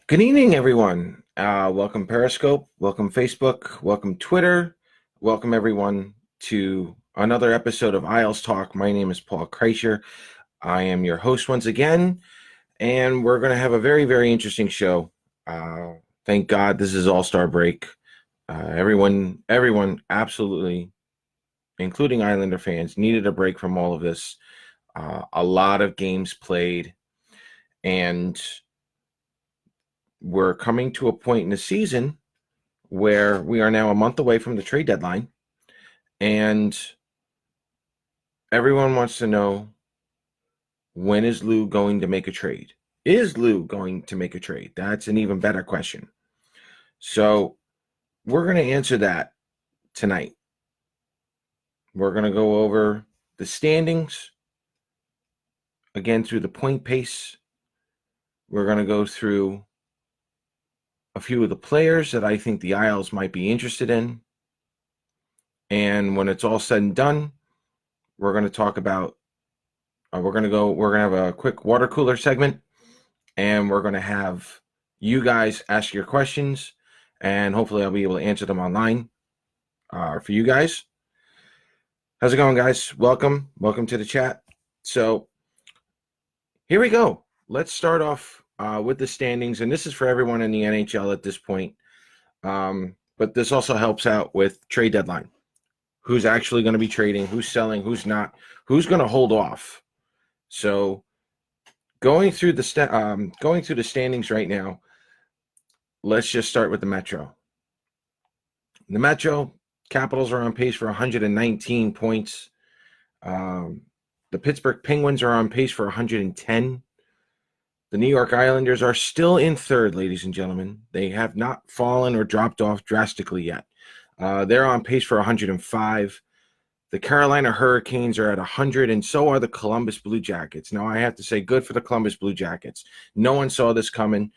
Good evening, everyone. Welcome Periscope, welcome Facebook, welcome Twitter, welcome everyone to another episode of Isles Talk. My name is Paul Kreischer. I am your host once again, and we're going to have a very, very interesting show. Thank God this is All-Star break. Everyone, absolutely, including Islander fans, needed a break from all of this. A lot of games played, and we're coming to a point in the season where we are now a month away from the trade deadline, and everyone wants to know, when is Lou going to make a trade? Is Lou going to make a trade? That's an even better question. So we're going to answer that tonight. We're going to go over the standings, again, through the point pace. We're going to go through a few of the players that I think the Isles might be interested in. And when it's all said and done, we're going to talk about we're going to have a quick water cooler segment, and we're going to have you guys ask your questions, and hopefully I'll be able to answer them online for you guys. How's it going, guys? Welcome to the chat. So here we go. Let's start off with the standings, and this is for everyone in the NHL at this point. But this also helps out with trade deadline. Who's actually going to be trading? Who's selling? Who's not? Who's going to hold off? So going through the standings right now, let's just start with the Metro. The Metro Capitals are on pace for 119 points. The Pittsburgh Penguins are on pace for 110. The New York Islanders are still in third, ladies and gentlemen. They have not fallen or dropped off drastically yet. They're on pace for 105. The Carolina Hurricanes are at 100, and so are the Columbus Blue Jackets. Now, I have to say, good for the Columbus Blue Jackets. No one saw this coming.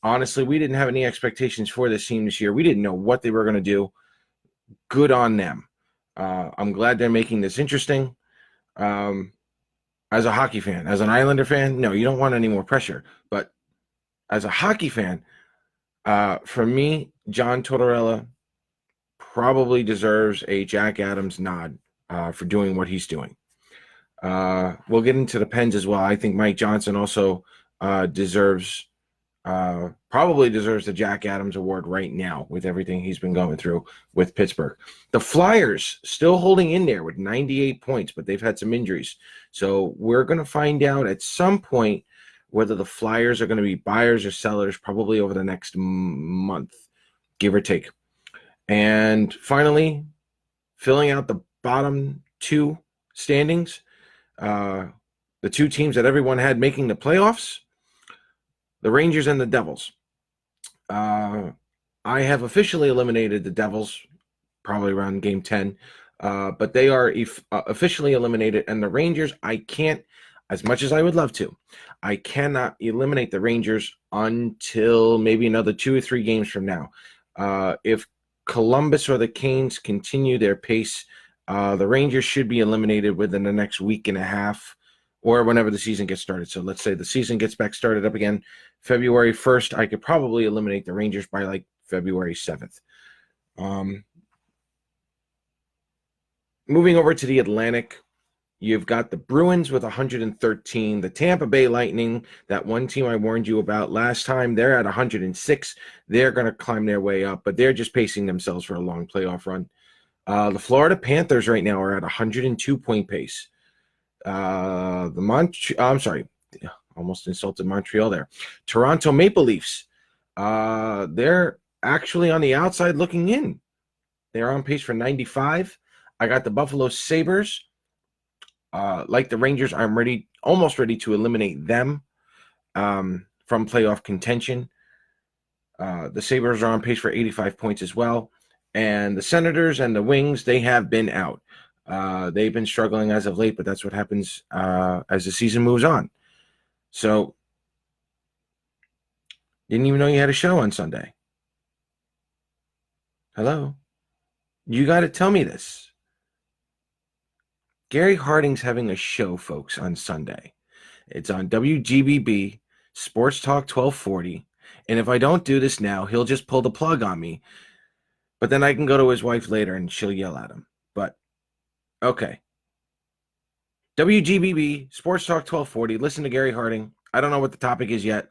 Honestly, we didn't have any expectations for this team this year. We didn't know what they were going to do. Good on them. I'm glad they're making this interesting. As a hockey fan, as an Islander fan, no, you don't want any more pressure. But as a hockey fan, for me, John Tortorella probably deserves a Jack Adams nod for doing what he's doing. We'll get into the Pens as well. I think Mike Johnson also probably deserves the Jack Adams Award right now with everything he's been going through with Pittsburgh. The Flyers still holding in there with 98 points, but they've had some injuries. So we're going to find out at some point whether the Flyers are going to be buyers or sellers probably over the next month, give or take. And finally, filling out the bottom two standings, the two teams that everyone had making the playoffs, the Rangers and the Devils. I have officially eliminated the Devils, probably around game 10, but they are officially eliminated. And the Rangers, I can't, as much as I would love to, I cannot eliminate the Rangers until maybe another 2 or 3 games from now. If Columbus or the Canes continue their pace, the Rangers should be eliminated within the next week and a half or whenever the season gets started. So let's say the season gets back started up again February 1st. I could probably eliminate the Rangers by like February 7th. Moving over to the Atlantic, you've got the Bruins with 113. The Tampa Bay Lightning, that one team I warned you about last time, they're at 106. They're going to climb their way up, but they're just pacing themselves for a long playoff run. The Florida Panthers right now are at 102-point pace. Almost insulted Montreal there. Toronto Maple Leafs, they're actually on the outside looking in. They're on pace for 95. I got the Buffalo Sabres. Like the Rangers, I'm almost ready to eliminate them from playoff contention. The Sabres are on pace for 85 points as well. And the Senators and the Wings, they have been out. They've been struggling as of late, but that's what happens as the season moves on. So, didn't even know you had a show on Sunday. Hello? You got to tell me this. Gary Harding's having a show, folks, on Sunday. It's on WGBB, Sports Talk 1240. And if I don't do this now, he'll just pull the plug on me. But then I can go to his wife later and she'll yell at him. But okay. WGBB, Sports Talk 1240. Listen to Gary Harding. I don't know what the topic is yet.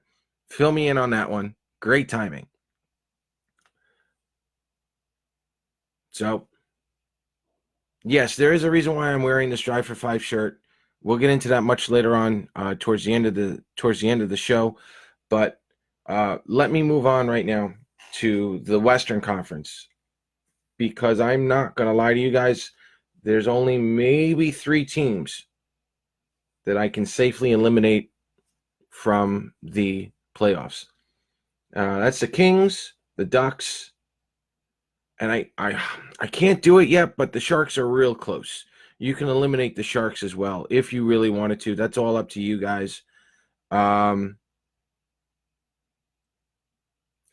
Fill me in on that one. Great timing. So, yes, there is a reason why I'm wearing this Drive for Five shirt. We'll get into that much later on towards the end of the show. But let me move on right now to the Western Conference, because I'm not going to lie to you guys. There's only maybe 3 teams that I can safely eliminate from the playoffs. That's the Kings, the Ducks, and I can't do it yet, but the Sharks are real close. You can eliminate the Sharks as well if you really wanted to. That's all up to you guys.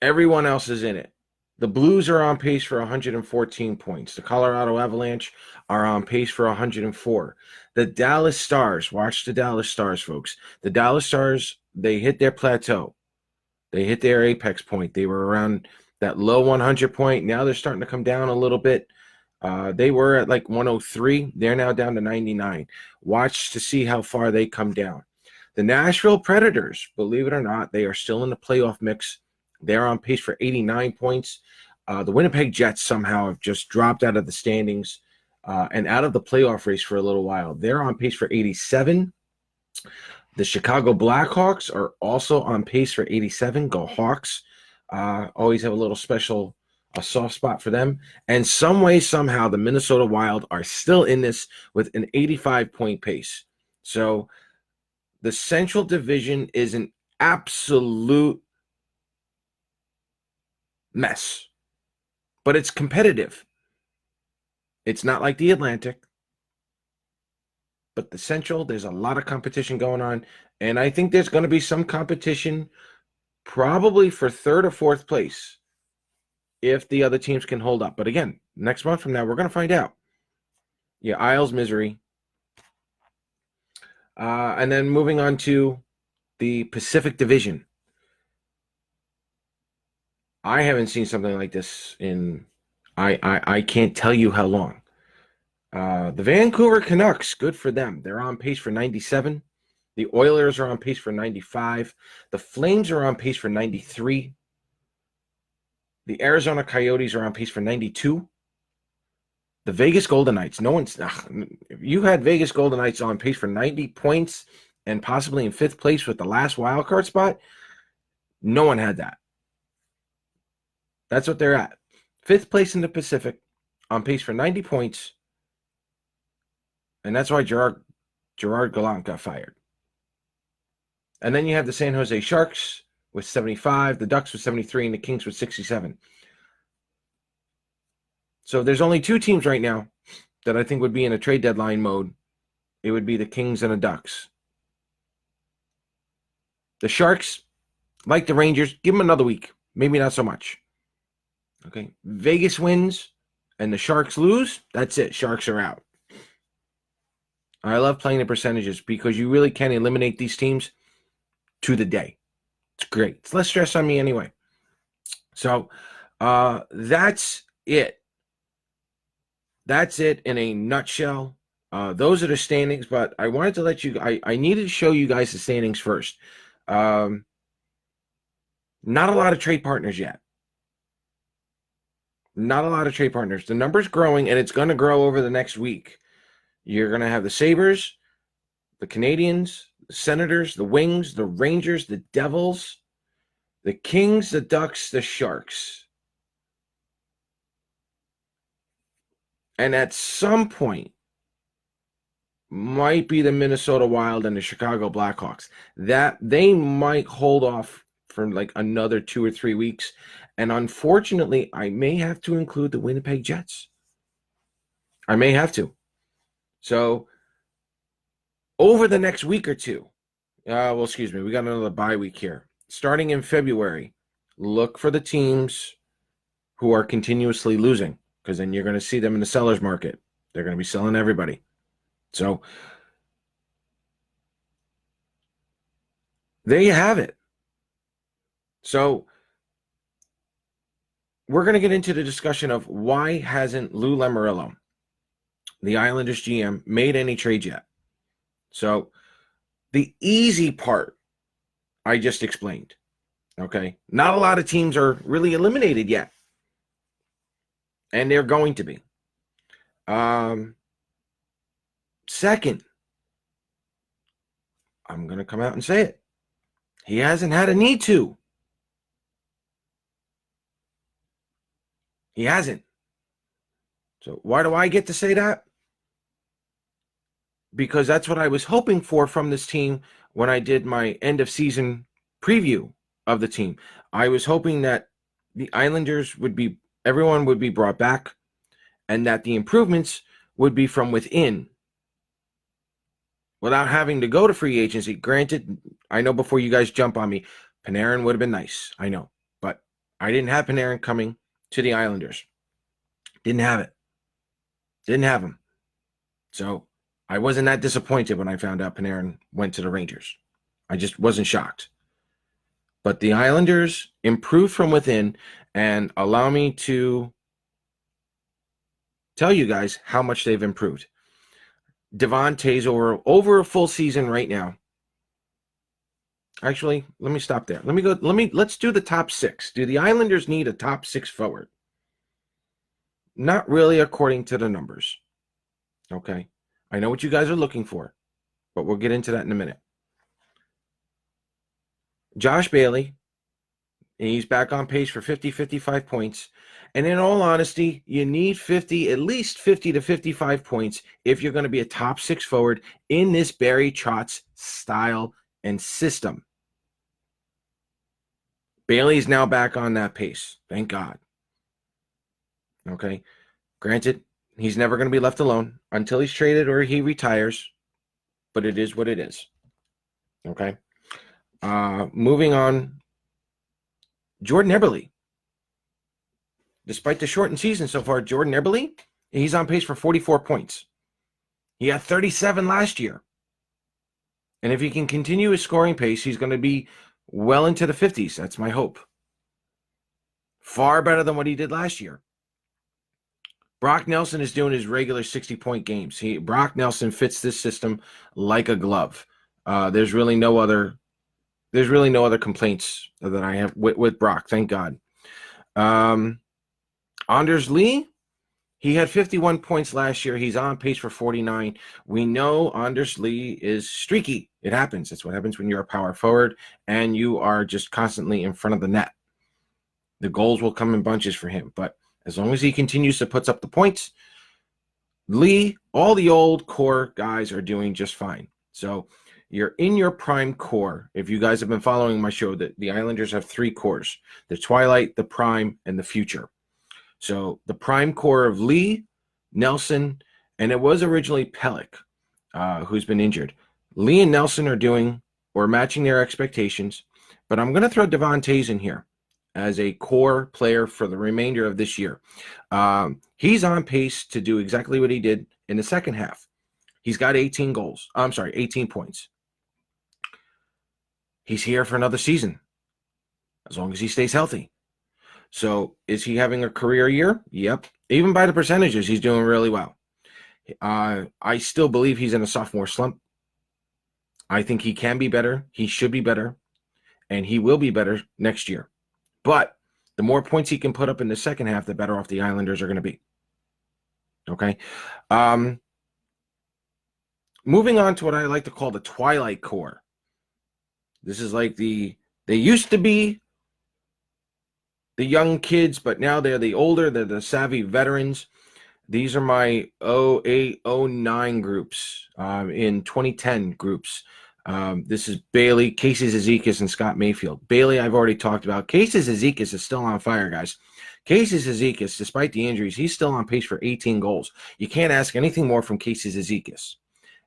Everyone else is in it. The Blues are on pace for 114 points. The Colorado Avalanche are on pace for 104. The Dallas Stars, watch the Dallas Stars, folks. The Dallas Stars, they hit their plateau. They hit their apex point. They were around that low 100 point. Now they're starting to come down a little bit. They were at like 103. They're now down to 99. Watch to see how far they come down. The Nashville Predators, believe it or not, they are still in the playoff mix. They're on pace for 89 points. The Winnipeg Jets somehow have just dropped out of the standings and out of the playoff race for a little while. They're on pace for 87. The Chicago Blackhawks are also on pace for 87. Go Hawks. Always have a little special, a soft spot for them. And some way, somehow, the Minnesota Wild are still in this with an 85-point pace. So the Central Division is an absolute mess, but it's competitive. It's not like the Atlantic, but the Central, there's a lot of competition going on, and I think there's going to be some competition probably for 3rd or 4th place if the other teams can hold up. But again, next month from now, we're going to find out. Yeah, Isles misery. And then moving on to the Pacific Division. I haven't seen something like this in I can't tell you how long. The Vancouver Canucks, good for them. They're on pace for 97. The Oilers are on pace for 95. The Flames are on pace for 93. The Arizona Coyotes are on pace for 92. The Vegas Golden Knights, if you had Vegas Golden Knights on pace for 90 points and possibly in 5th place with the last wild card spot, no one had that. That's what they're at. 5th place in the Pacific, on pace for 90 points. And that's why Gerard Gallant got fired. And then you have the San Jose Sharks with 75, the Ducks with 73, and the Kings with 67. So there's only 2 teams right now that I think would be in a trade deadline mode. It would be the Kings and the Ducks. The Sharks, like the Rangers, give them another week. Maybe not so much. Okay, Vegas wins and the Sharks lose. That's it. Sharks are out. I love playing the percentages because you really can eliminate these teams to the day. It's great. It's less stress on me anyway. So that's it. That's it in a nutshell. Those are the standings, but I wanted to let you, I needed to show you guys the standings first. Not a lot of trade partners yet. Not a lot of trade partners. The number's growing, and it's going to grow over the next week. You're going to have the Sabres, the Canadiens, the Senators, the Wings, the Rangers, the Devils, the Kings, the Ducks, the Sharks. And at some point, might be the Minnesota Wild and the Chicago Blackhawks. That they might hold off for like another 2 or 3 weeks. And unfortunately, I may have to include the Winnipeg Jets. I may have to. So over the next week or two, we got another bye week here. Starting in February, look for the teams who are continuously losing, because then you're going to see them in the seller's market. They're going to be selling everybody. So there you have it. So we're going to get into the discussion of why hasn't Lou Lamoriello, the Islanders GM, made any trades yet. So the easy part I just explained. Okay. Not a lot of teams are really eliminated yet. And they're going to be. Second, I'm going to come out and say it. He hasn't had a need to. He hasn't. So why do I get to say that? Because that's what I was hoping for from this team when I did my end of season preview of the team. I was hoping that the Islanders everyone would be brought back, and that the improvements would be from within without having to go to free agency. Granted, I know before you guys jump on me, Panarin would have been nice. I know. But I didn't have Panarin coming to the Islanders. Didn't have it. Didn't have him. So I wasn't that disappointed when I found out Panarin went to the Rangers. I just wasn't shocked. But the Islanders improved from within, and allow me to tell you guys how much they've improved. Devontae's over a full season right now. Actually, let me stop there. Let's do the top 6. Do the Islanders need a top 6 forward? Not really, according to the numbers. Okay. I know what you guys are looking for, but we'll get into that in a minute. Josh Bailey, he's back on pace for 50, 55 points. And in all honesty, you need at least 50 to 55 points if you're going to be a top 6 forward in this Barry Trotz style and system. Bailey's now back on that pace. Thank God. Okay. Granted, he's never going to be left alone until he's traded or he retires, but it is what it is. Okay. Moving on, Jordan Eberle. Despite the shortened season so far, Jordan Eberle, he's on pace for 44 points. He had 37 last year. And if he can continue his scoring pace, he's going to be well into the 50s. That's my hope. Far better than what he did last year. Brock Nelson is doing his regular 60-point games. Brock Nelson fits this system like a glove. There's really no other complaints that I have with Brock. Thank God. Anders Lee, he had 51 points last year. He's on pace for 49. We know Anders Lee is streaky. It happens. That's what happens when you're a power forward and you are just constantly in front of the net. The goals will come in bunches for him. But as long as he continues to put up the points, Lee, all the old core guys are doing just fine. So you're in your prime core. If you guys have been following my show, that the Islanders have 3 cores: the Twilight, the Prime, and the Future. So the prime core of Lee, Nelson, and it was originally Pelech, who's been injured. Lee and Nelson are matching their expectations, but I'm going to throw Devontae's in here as a core player for the remainder of this year. He's on pace to do exactly what he did in the second half. He's got 18 points. He's here for another season, as long as he stays healthy. So is he having a career year? Yep. Even by the percentages, he's doing really well. I still believe he's in a sophomore slump. I think he can be better. He should be better. And he will be better next year. But the more points he can put up in the second half, the better off the Islanders are going to be. Okay. Moving on to what I like to call the Twilight Core. This is like they used to be the young kids, but now they're the savvy veterans. These are my 08, 09 groups, in 2010 groups. This is Bailey, Casey Zizekas, and Scott Mayfield. Bailey, I've already talked about. Casey Zizekas is still on fire, guys. Casey Zizekas, despite the injuries, he's still on pace for 18 goals. You can't ask anything more from Casey Zizekas.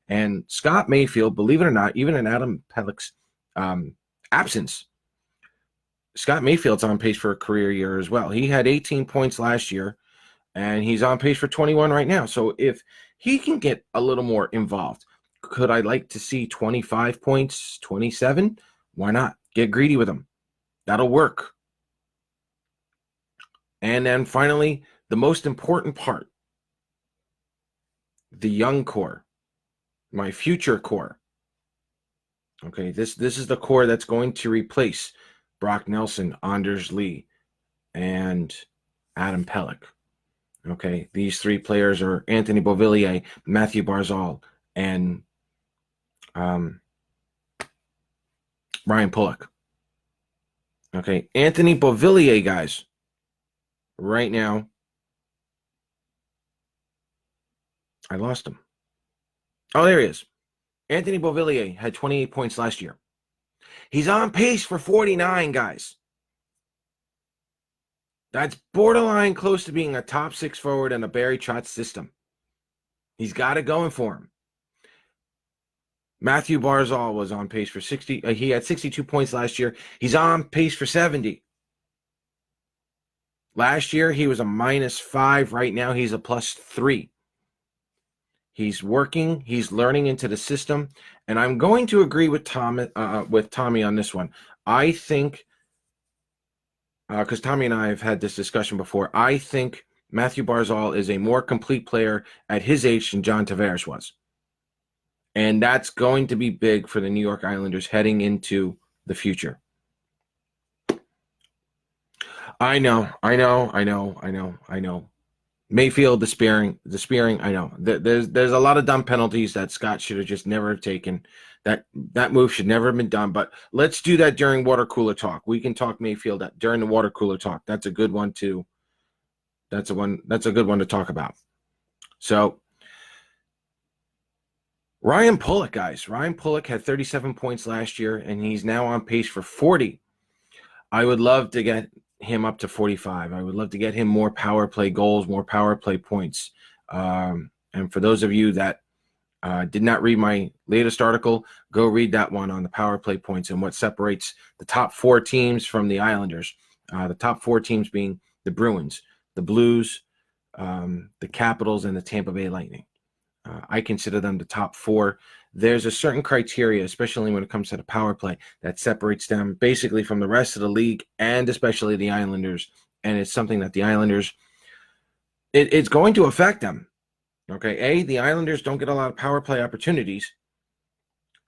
And Scott Mayfield, believe it or not, even in Adam Pelech's absence, Scott Mayfield's on pace for a career year as well. He had 18 points last year, and he's on pace for 21 right now. So if he can get a little more involved, could I like to see 25 points, 27? Why not? Get greedy with him. That'll work. And then finally, the most important part, the young core, my future core. Okay, this is the core that's going to replace Brock Nelson, Anders Lee, and Adam Pelech. Okay, these three players are Anthony Beauvillier, Matthew Barzal, and Ryan Pulock. Okay, Anthony Beauvillier, guys, right now, I lost him. Oh, there he is. Anthony Beauvillier had 28 points last year. He's on pace for 49, guys. That's borderline close to being a top 6 forward in a Barry Trotz system. He's got it going for him. Matthew Barzal was on pace for 60. He had 62 points last year. He's on pace for 70. Last year, he was a -5. Right now, he's a +3. He's working. He's learning into the system. And I'm going to agree with Tommy on this one. I think, because Tommy and I have had this discussion before, I think Matthew Barzal is a more complete player at his age than John Tavares was. And that's going to be big for the New York Islanders heading into the future. I know. Mayfield, the spearing, I know. There's a lot of dumb penalties that Scott should have just never taken. That move should never have been done. But let's do that during water cooler talk. We can talk Mayfield during the water cooler talk. That's a good one too. That's a good one to talk about. So Ryan Pulock, guys. Ryan Pulock had 37 points last year, and he's now on pace for 40. I would love to get him up to 45. I would love to get him more power play goals, more power play points. And for those of you that did not read my latest article, go read that one on the power play points and what separates the top 4 teams from the Islanders. The top 4 teams being the Bruins, the Blues, the Capitals, and the Tampa Bay Lightning. I consider them the top 4. There's a certain criteria, especially when it comes to the power play, that separates them basically from the rest of the league and especially the Islanders. And it's something that the Islanders, it's going to affect them. Okay, the Islanders don't get a lot of power play opportunities.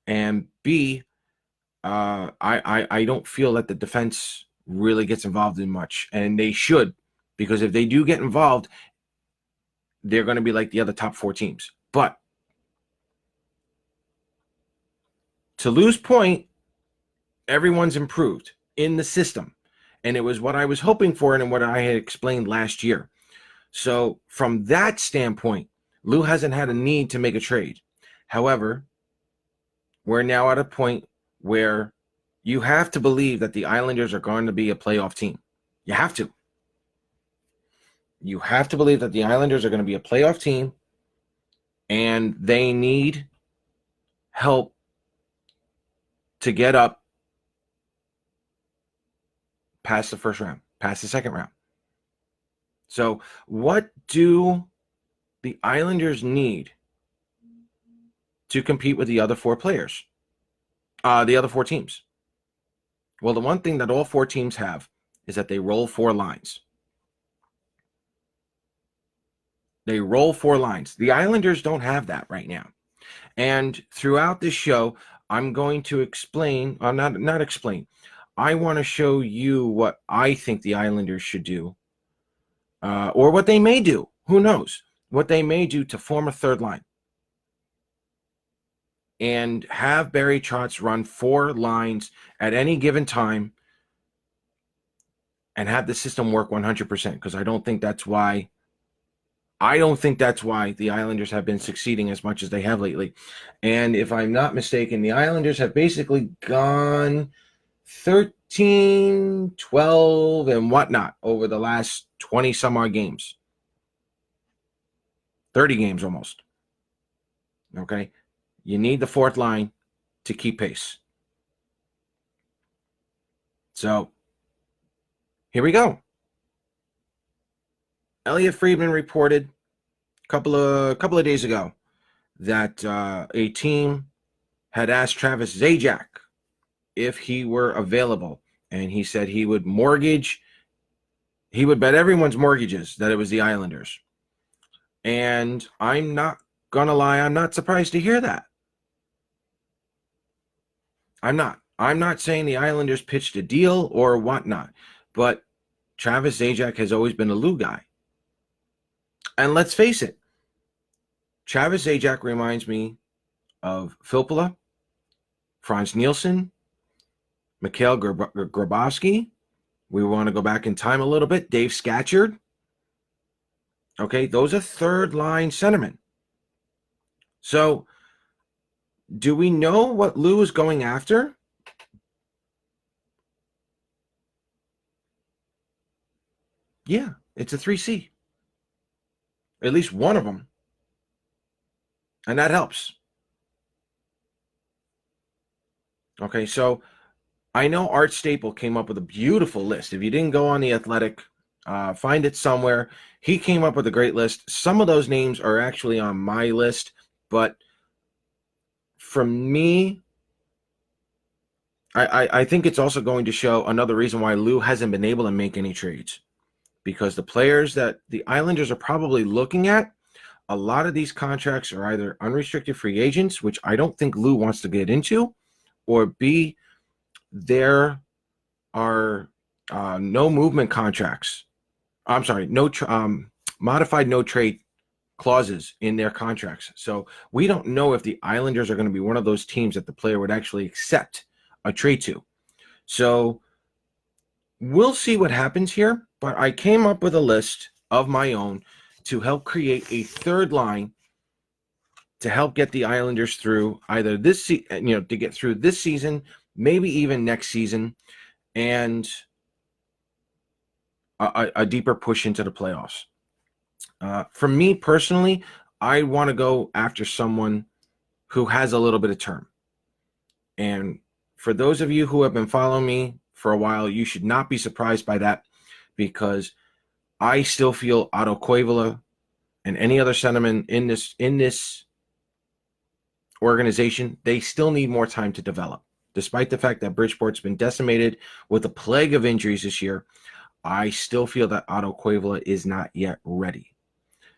And B, I don't feel that the defense really gets involved in much. And they should, because if they do get involved, they're going to be like the other top 4 teams. But to lose point, everyone's improved in the system. And it was what I was hoping for and what I had explained last year. So from that standpoint, Lou hasn't had a need to make a trade. However, we're now at a point where you have to believe that the Islanders are going to be a playoff team. You have to. You have to believe that the Islanders are going to be a playoff team, and they need help to get up past the first round, past the second round. So what do the Islanders need to compete with the other 4 players, the other 4 teams? Well, the one thing that all 4 teams have is that they roll 4 lines. They roll 4 lines. The Islanders don't have that right now. And throughout this show, I'm going to explain, not explain. I want to show you what I think the Islanders should do, or what they may do. Who knows? What they may do to form a third line and have Barry Trotz run 4 lines at any given time and have the system work 100%, because I don't think that's why the Islanders have been succeeding as much as they have lately. And if I'm not mistaken, the Islanders have basically gone 13, 12, and whatnot over the last 20 some odd games. 30 games almost. Okay? You need the 4th line to keep pace. So, here we go. Elliot Friedman reported a couple of days ago that a team had asked Travis Zajac if he were available, and he said he would bet everyone's mortgages that it was the Islanders. And I'm not going to lie, I'm not surprised to hear that. I'm not saying the Islanders pitched a deal or whatnot, but Travis Zajac has always been a Lou guy. And let's face it, Travis Zajac reminds me of Filppula, Franz Nielsen, Mikhail Grabowski. We want to go back in time a little bit. Dave Scatchard. Okay, those are third-line centermen. So, do we know what Lou is going after? Yeah, it's a 3C. At least one of them. And that helps. Okay, so I know Art Staple came up with a beautiful list. If you didn't go on The Athletic, find it somewhere. He came up with a great list. Some of those names are actually on my list, but for me, I think it's also going to show another reason why Lou hasn't been able to make any trades. Because the players that the Islanders are probably looking at, a lot of these contracts are either unrestricted free agents, which I don't think Lou wants to get into, or B, there are no movement contracts. I'm sorry, modified no trade clauses in their contracts. So we don't know if the Islanders are going to be one of those teams that the player would actually accept a trade to. So we'll see what happens here, but I came up with a list of my own to help create a third line to help get the Islanders through either this to get through this season, maybe even next season, and a deeper push into the playoffs. For me personally, I want to go after someone who has a little bit of term. And for those of you who have been following me for a while, you should not be surprised by that, because I still feel Otto Koivula and any other centerman in this organization, they still need more time to develop. Despite the fact that Bridgeport's been decimated with a plague of injuries this year, I still feel that Otto Koivula is not yet ready.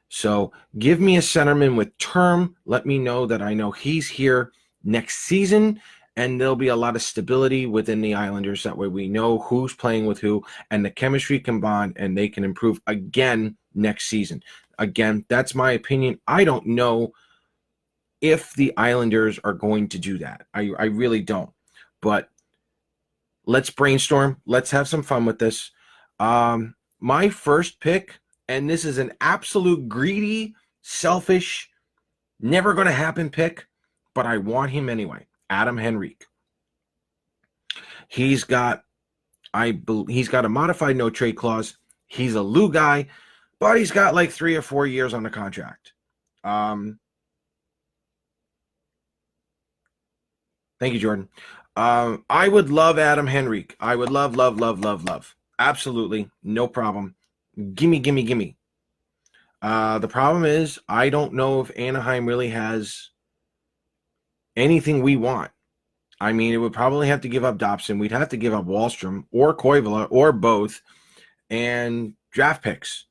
So give me a centerman with term. Let me know that I know he's here next season, and there'll be a lot of stability within the Islanders. That way we know who's playing with who, and the chemistry can bond, and they can improve again next season. Again, that's my opinion. I don't know if the Islanders are going to do that. I really don't. But let's brainstorm. Let's have some fun with this. My first pick, and this is an absolute greedy, selfish, never going to happen pick, but I want him anyway. Adam Henrique. He's got a modified no trade clause. He's a Lou guy, but he's got like 3 or 4 years on the contract. Thank you, Jordan. I would love Adam Henrique. I would love. Absolutely. No problem. Gimme. The problem is I don't know if Anaheim really has anything we want. I mean, it would probably have to give up Dobson. We'd have to give up Wahlstrom or Koivula or both, and draft picks.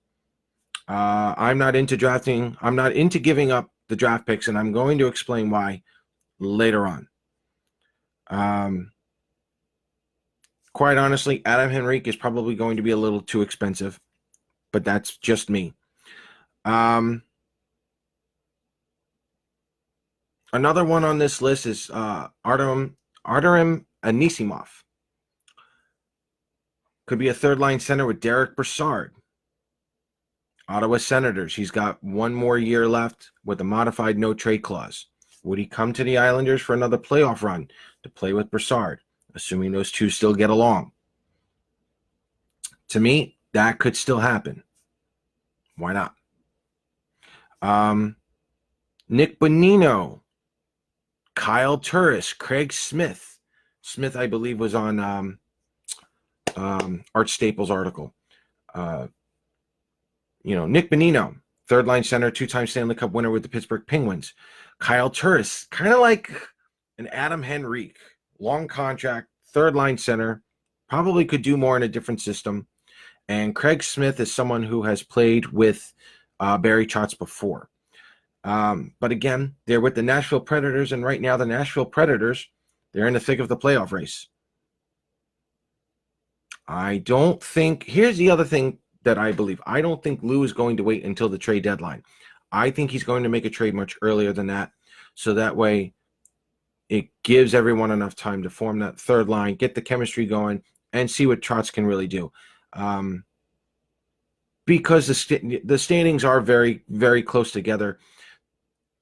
I'm not into drafting. I'm not into giving up the draft picks, and I'm going to explain why later on. Quite honestly, Adam Henrique is probably going to be a little too expensive, but that's just me. Another one on this list is Artem Anisimov. Could be a third-line center with Derek Brassard. Ottawa Senators. He's got 1 more year left with a modified no-trade clause. Would he come to the Islanders for another playoff run to play with Brassard, assuming those two still get along? To me, that could still happen. Why not? Nick Bonino, Kyle Turris, Craig Smith. Smith, I believe, was on Art Staples' article. Nick Bonino, third-line center, 2-time Stanley Cup winner with the Pittsburgh Penguins. Kyle Turris, kind of like an Adam Henrique, long contract, third-line center, probably could do more in a different system. And Craig Smith is someone who has played with Barry Trotz before. But again, they're with the Nashville Predators, and right now the Nashville Predators, they're in the thick of the playoff race. I don't think, here's the other thing that I believe. I don't think Lou is going to wait until the trade deadline. I think he's going to make a trade much earlier than that. So that way it gives everyone enough time to form that third line, get the chemistry going, and see what Trotz can really do. Because the standings are very, very close together.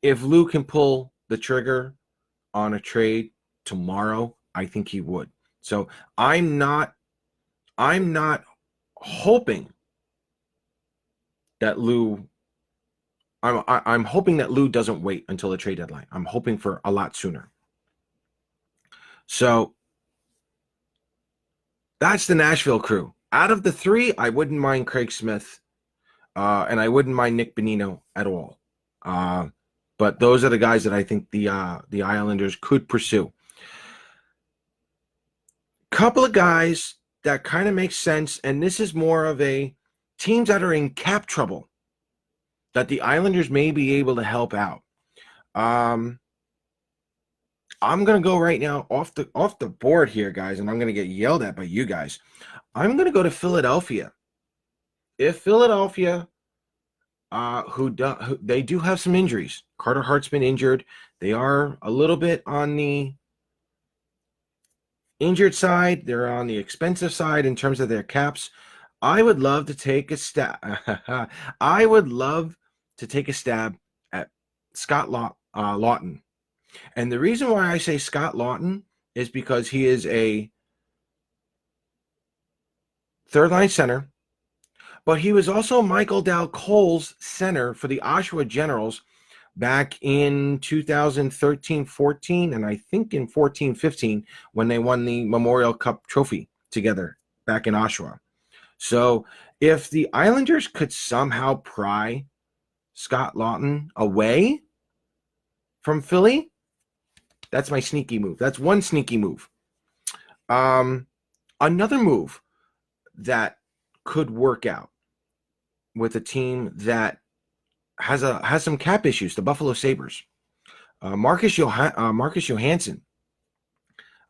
If Lou can pull the trigger on a trade tomorrow, I think he would. So I'm not hoping that Lou. I'm hoping that Lou doesn't wait until the trade deadline. I'm hoping for a lot sooner. So that's the Nashville crew. Out of the three, I wouldn't mind Craig Smith, and I wouldn't mind Nick Bonino at all. But those are the guys that I think the Islanders could pursue. Couple of guys that kind of makes sense, and this is more of a teams that are in cap trouble that the Islanders may be able to help out. I'm going to go right now off the board here, guys, and I'm going to get yelled at by you guys. I'm going to go to Philadelphia. If Philadelphia, they do have some injuries. Carter Hart's been injured. They are a little bit on the injured side. They're on the expensive side in terms of their caps. I would love to take a stab. I would love to take a stab at Scott Lawton. And the reason why I say Scott Lawton is because he is a third-line center, but he was also Michael Dal Cole's center for the Oshawa Generals back in 2013-14, and I think in 14-15 when they won the Memorial Cup trophy together back in Oshawa. So if the Islanders could somehow pry Scott Lawton away from Philly, that's my sneaky move. That's one sneaky move. Another move that could work out with a team that has some cap issues, the Buffalo Sabres. Marcus Johansson.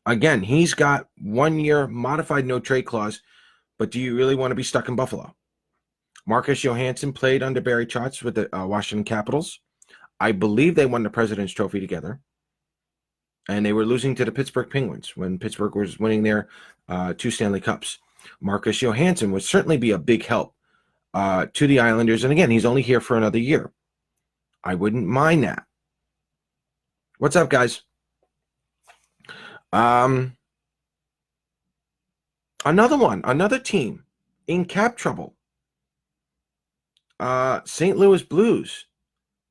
Again, he's got 1 year modified no trade clause, but do you really want to be stuck in Buffalo? Marcus Johansson played under Barry Trotz with the Washington Capitals. I believe they won the President's Trophy together. And they were losing to the Pittsburgh Penguins when Pittsburgh was winning their 2 Stanley Cups. Marcus Johansson would certainly be a big help to the Islanders. And again, he's only here for another year. I wouldn't mind that. What's up, guys? Another team in cap trouble. St. Louis Blues.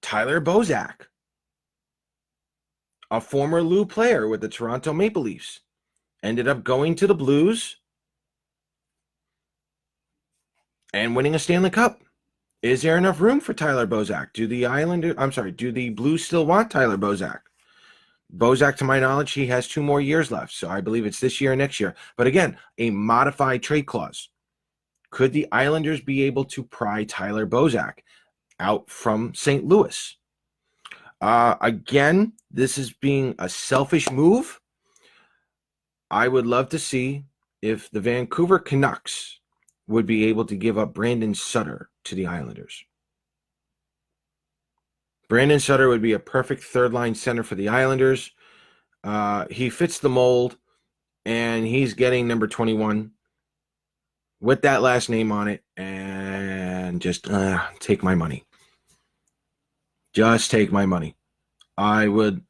Tyler Bozak, a former Lou player with the Toronto Maple Leafs, ended up going to the Blues and winning a Stanley Cup. Is there enough room for Tyler Bozak? Do the Blues still want Tyler Bozak? Bozak, to my knowledge, he has 2 more years left, so I believe it's this year or next year. But again, a modified trade clause. Could the Islanders be able to pry Tyler Bozak out from St. Louis? Again, this is being a selfish move. I would love to see if the Vancouver Canucks would be able to give up Brandon Sutter to the Islanders. Brandon Sutter would be a perfect third-line center for the Islanders. He fits the mold, and he's getting number 21 with that last name on it, and just take my money. Just take my money. I would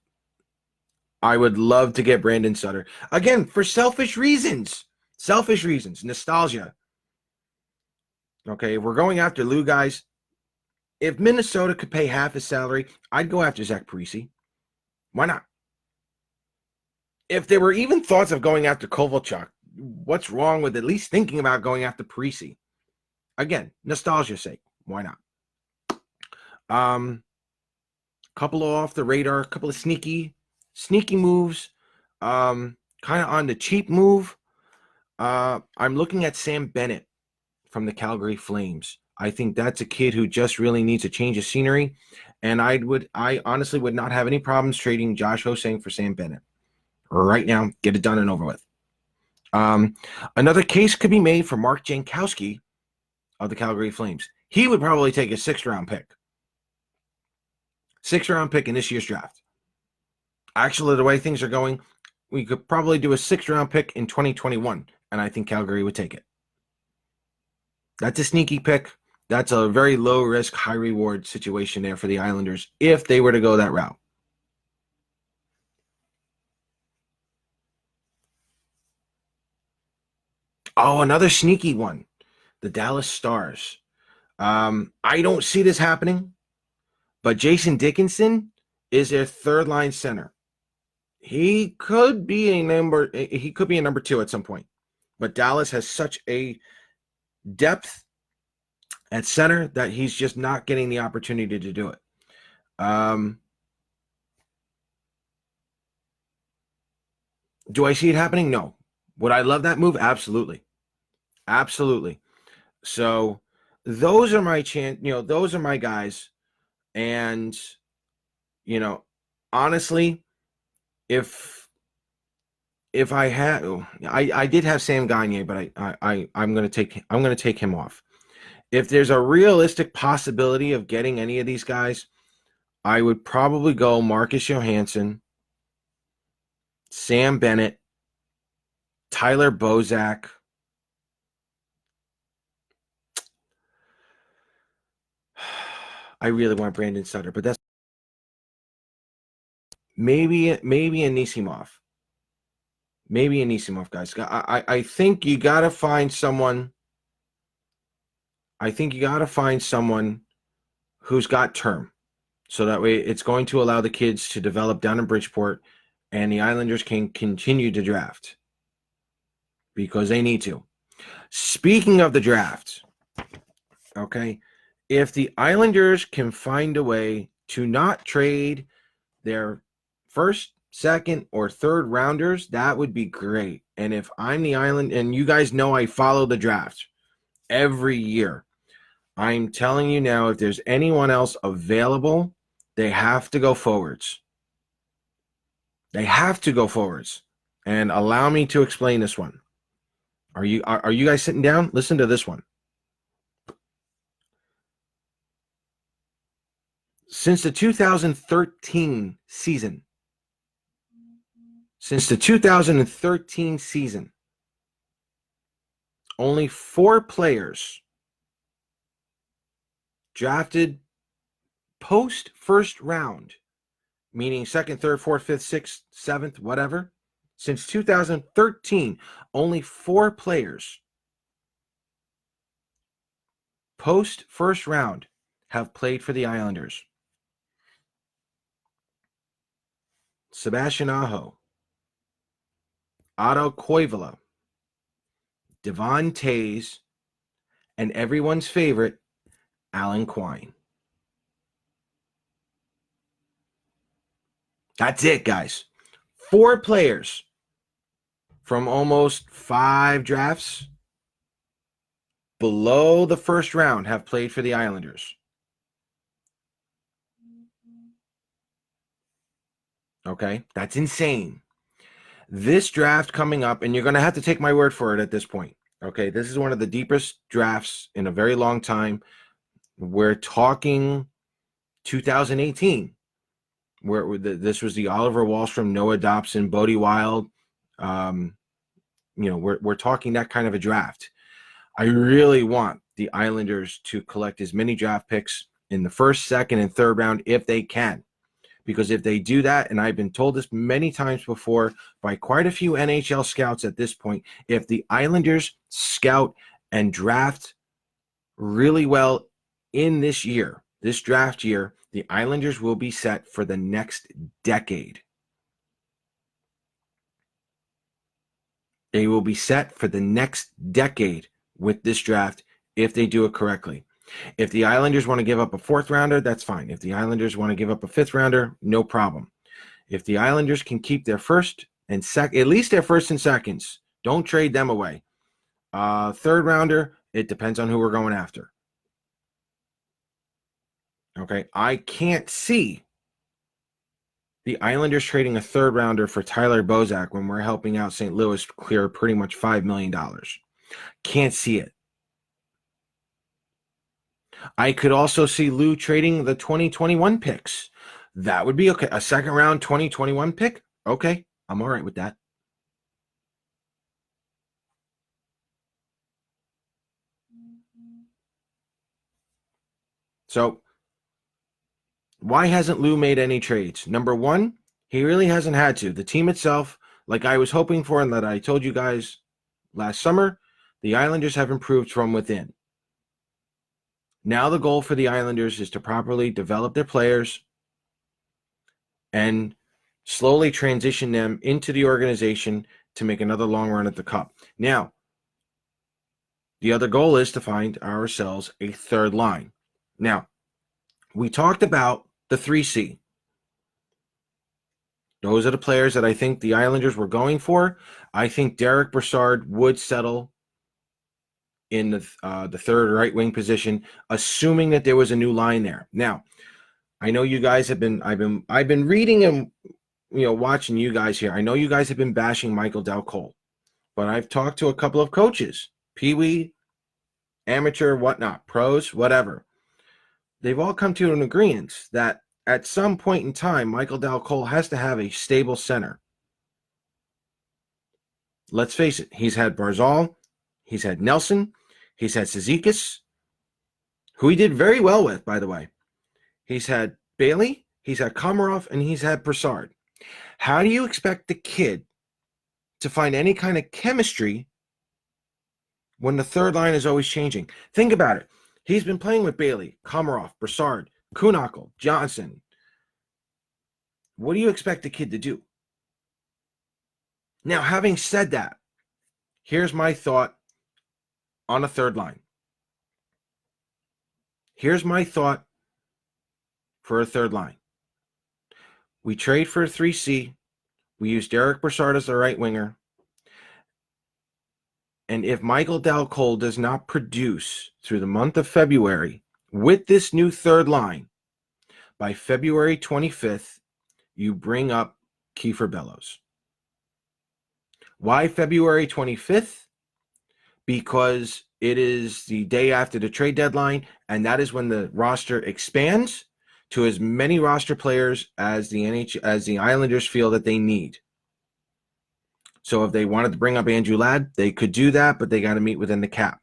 love to get Brandon Sutter. Again, for selfish reasons. Selfish reasons. Nostalgia. Okay, we're going after Lou, guys. If Minnesota could pay half his salary, I'd go after Zach Parise. Why not? If there were even thoughts of going after Kovalchuk, what's wrong with at least thinking about going after Parise? Again, nostalgia's sake. Why not? Couple of off the radar, couple of sneaky moves. Kind of on the cheap move. I'm looking at Sam Bennett from the Calgary Flames. I think that's a kid who just really needs a change of scenery, and I honestly would not have any problems trading Josh Hosang for Sam Bennett right now. Get it done and over with. Another case could be made for Mark Jankowski of the Calgary Flames. He would probably take a sixth-round pick in this year's draft. Actually, the way things are going, we could probably do a sixth-round pick in 2021, and I think Calgary would take it. That's a sneaky pick. That's a very low-risk, high-reward situation there for the Islanders if they were to go that route. Oh, another sneaky one. The Dallas Stars. I don't see this happening, but Jason Dickinson is their third-line center. He could be a number two at some point, but Dallas has such a depth at center that he's just not getting the opportunity to do it. Do I see it happening? No. Would I love that move? Absolutely. So those are my those are my guys. And honestly, if I had, I did have Sam Gagner, but I'm going to take him off. If there's a realistic possibility of getting any of these guys, I would probably go Marcus Johansson, Sam Bennett, Tyler Bozak. I really want Brandon Sutter, but that's maybe a Anisimov. Maybe a Anisimov, guys. I think you got to find someone. I think you got to find someone who's got term. So that way it's going to allow the kids to develop down in Bridgeport, and the Islanders can continue to draft because they need to. Speaking of the draft, okay, if the Islanders can find a way to not trade their first, second, or third rounders, that would be great. And if I'm the Island, and you guys know I follow the draft every year, I'm telling you now, if there's anyone else available, they have to go forwards. They have to go forwards. And allow me to explain this one. Are you guys sitting down? Listen to this one. Since the 2013 season, only 4 players drafted post first round, meaning second, third, fourth, fifth, sixth, seventh, whatever. Since 2013, only 4 players post first round have played for the Islanders. Sebastian Aho, Otto Koivula, Devon Toews, and everyone's favorite, Alan Quine. That's it, guys. 4 players from almost 5 drafts below the first round have played for the Islanders. Okay, that's insane. This draft coming up, and you're going to have to take my word for it at this point. Okay, this is one of the deepest drafts in a very long time. We're talking 2018, where this was the Oliver Wahlstrom, Noah Dobson, Bodie Wild. We're talking that kind of a draft. I really want the Islanders to collect as many draft picks in the first, second, and third round if they can. Because if they do that, and I've been told this many times before by quite a few NHL scouts at this point, if the Islanders scout and draft really well in this draft year, the Islanders will be set for the next decade. They will be set for the next decade with this draft if they do it correctly. If the Islanders want to give up a 4th rounder, that's fine. If the Islanders want to give up a 5th rounder, no problem. If the Islanders can keep their first and second, at least their first and seconds, don't trade them away. Third rounder, it depends on who we're going after. Okay, I can't see the Islanders trading a third rounder for Tyler Bozak when we're helping out St. Louis clear pretty much $5 million. Can't see it. I could also see Lou trading the 2021 picks. That would be okay. A second round 2021 pick? Okay, I'm all right with that. So, why hasn't Lou made any trades? Number one, he really hasn't had to. The team itself, like I was hoping for and that I told you guys last summer, the Islanders have improved from within. Now the goal for the Islanders is to properly develop their players and slowly transition them into the organization to make another long run at the Cup. Now, the other goal is to find ourselves a third line. Now, we talked about the 3C. Those are the players that I think the Islanders were going for. I think Derek Brassard would settle in the third right wing position, assuming that there was a new line there. Now, I know you guys have been. I've been reading and watching you guys here. I know you guys have been bashing Michael Del Cole, but I've talked to a couple of coaches, Pee-wee, amateur, whatnot, pros, whatever. They've all come to an agreement that at some point in time, Michael Del Cole has to have a stable center. Let's face it, he's had Barzal, he's had Nelson, he's had Cizikas, who he did very well with, by the way. He's had Bailey, he's had Komarov, and he's had Brassard. How do you expect the kid to find any kind of chemistry when the third line is always changing? Think about it. He's been playing with Bailey, Komarov, Brassard, Kuhnhackl, Johnson. What do you expect the kid to do? Now, having said that, here's my thought on a third line. Here's my thought for a third line. We trade for a 3C. We use Derek Brassard as the right winger. And if Michael Del Cole does not produce through the month of February with this new third line, by February 25th, you bring up Kiefer Bellows. Why February 25th? Because it is the day after the trade deadline, and that is when the roster expands to as many roster players as the Islanders feel that they need. So if they wanted to bring up Andrew Ladd, they could do that, but they got to meet within the cap.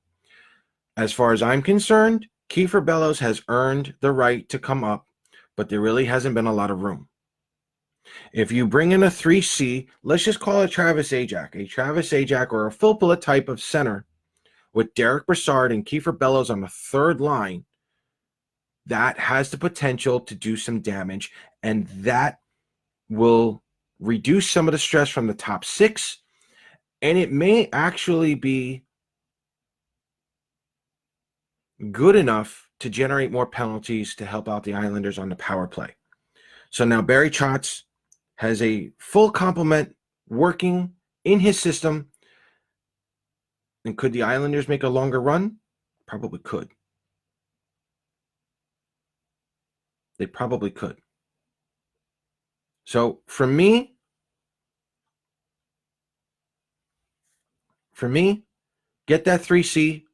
As far as I'm concerned, Kiefer Bellows has earned the right to come up, but there really hasn't been a lot of room. If you bring in a 3C, let's just call it Travis Ajak or a Phil Bullet type of center with Derek Brassard and Kiefer Bellows on the third line, that has the potential to do some damage, and that will reduce some of the stress from the top six, and it may actually be good enough to generate more penalties to help out the Islanders on the power play. So now Barry Trotz has a full complement working in his system. And could the Islanders make a longer run? Probably could. They probably could. So for me, get that 3C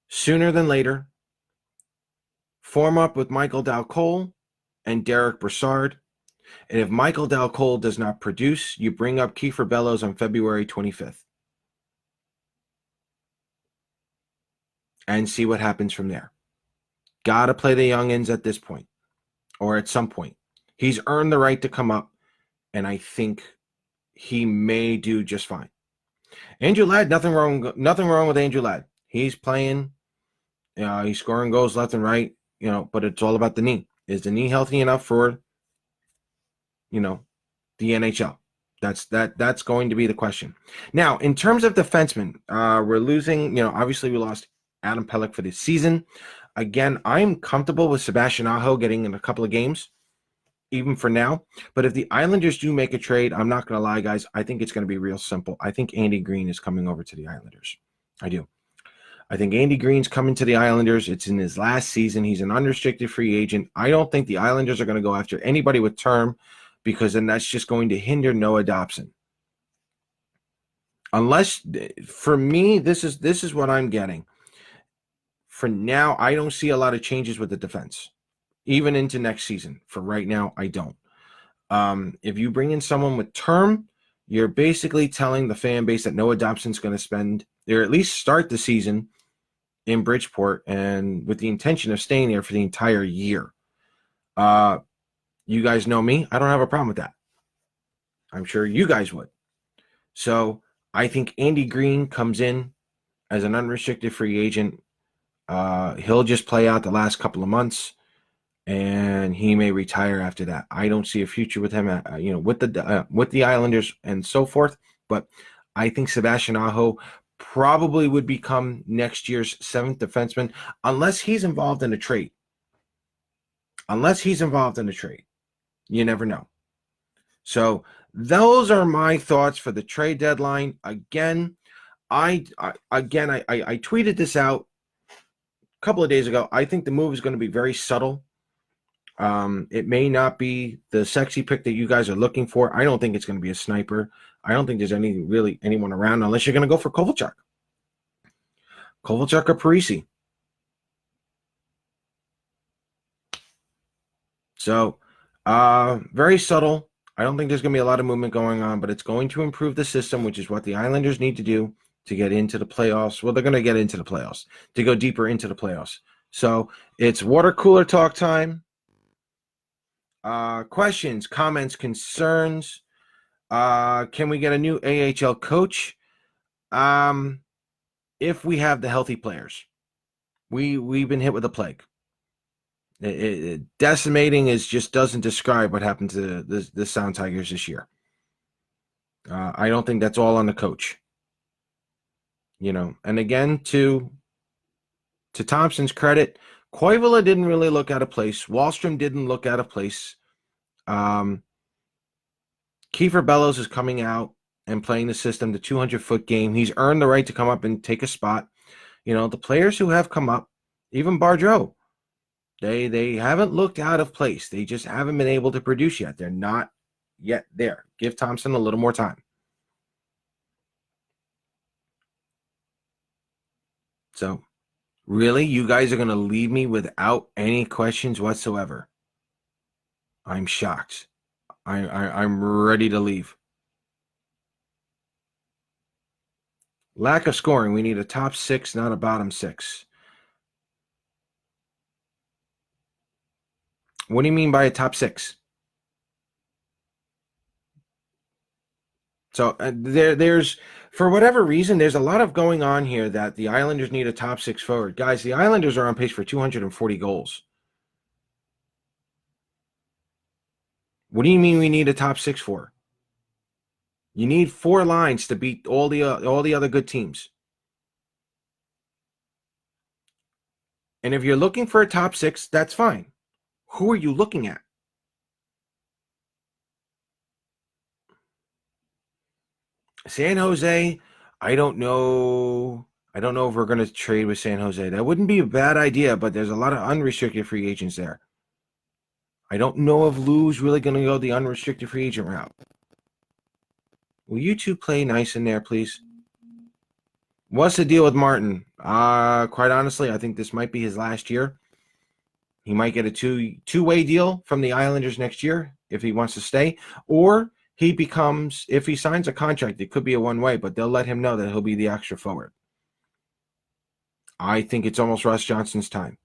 sooner than later. Form up with Michael Del Cole and Derek Brassard. And if Michael Del Cole does not produce, you bring up Kiefer Bellows on February 25th. And see what happens from there. Got to play the youngins at this point or at some point. He's earned the right to come up, and I think he may do just fine. Andrew Ladd, nothing wrong with Andrew Ladd. He's playing, he's scoring goals left and right, but it's all about the knee. Is the knee healthy enough for, the NHL? That's going to be the question. Now, in terms of defensemen, we're losing, obviously we lost Adam Pelech for this season. Again, I'm comfortable with Sebastian Aho getting in a couple of games, even for now. But if the Islanders do make a trade, I'm not going to lie, guys, I think it's going to be real simple. I think Andy Green is coming over to the Islanders. I do. I think Andy Green's coming to the Islanders. It's in his last season. He's an unrestricted free agent. I don't think the Islanders are going to go after anybody with term, because then that's just going to hinder Noah Dobson. Unless, for me, this is what I'm getting. For now, I don't see a lot of changes with the defense, even into next season. For right now, I don't. If you bring in someone with term, you're basically telling the fan base that Noah Dobson's going to spend, or at least start the season in Bridgeport, and with the intention of staying there for the entire year. You guys know me. I don't have a problem with that. I'm sure you guys would. So I think Andy Green comes in as an unrestricted free agent. He'll just play out the last couple of months, and he may retire after that. I don't see a future with him, with the Islanders and so forth. But I think Sebastian Aho probably would become next year's 7th defenseman, unless he's involved in a trade. You never know. So those are my thoughts for the trade deadline. Again, I tweeted this out a couple of days ago. I think the move is going to be very subtle. It may not be the sexy pick that you guys are looking for. I don't think it's going to be a sniper. I don't think there's anyone around, unless you're going to go for Kovalchuk or Parisi. So, very subtle. I don't think there's going to be a lot of movement going on, but it's going to improve the system, which is what the Islanders need to do to get into the playoffs. Well, they're going to get into the playoffs, to go deeper into the playoffs. So it's water cooler talk time. Questions, comments, concerns. Can we get a new AHL coach? If we have the healthy players. We've been hit with a plague. Decimating just doesn't describe what happened to the Sound Tigers this year. I don't think that's all on the coach. And again, to Thompson's credit, Koivula didn't really look out of place. Wallstrom didn't look out of place. Kiefer Bellows is coming out and playing the system, the 200-foot game. He's earned the right to come up and take a spot. The players who have come up, even Bardreau, they haven't looked out of place. They just haven't been able to produce yet. They're not yet there. Give Thompson a little more time. So, really, you guys are going to leave me without any questions whatsoever? I'm shocked. I'm ready to leave. Lack of scoring. We need a top 6, not a bottom 6. What do you mean by a top 6? So there's, for whatever reason, there's a lot of going on here that the Islanders need a top 6 forward. Guys, the Islanders are on pace for 240 goals. What do you mean we need a top 6 for? You need 4 lines to beat all the other good teams. And if you're looking for a top 6, that's fine. Who are you looking at? San Jose, I don't know. I don't know if we're going to trade with San Jose. That wouldn't be a bad idea, but there's a lot of unrestricted free agents there. I don't know if Lou's really going to go the unrestricted free agent route. Will you two play nice in there, please? What's the deal with Martin? Quite honestly, I think this might be his last year. He might get a two-way deal from the Islanders next year if he wants to stay, or he becomes, if he signs a contract, it could be a one-way, but they'll let him know that he'll be the extra forward. I think it's almost Ross Johnston's time.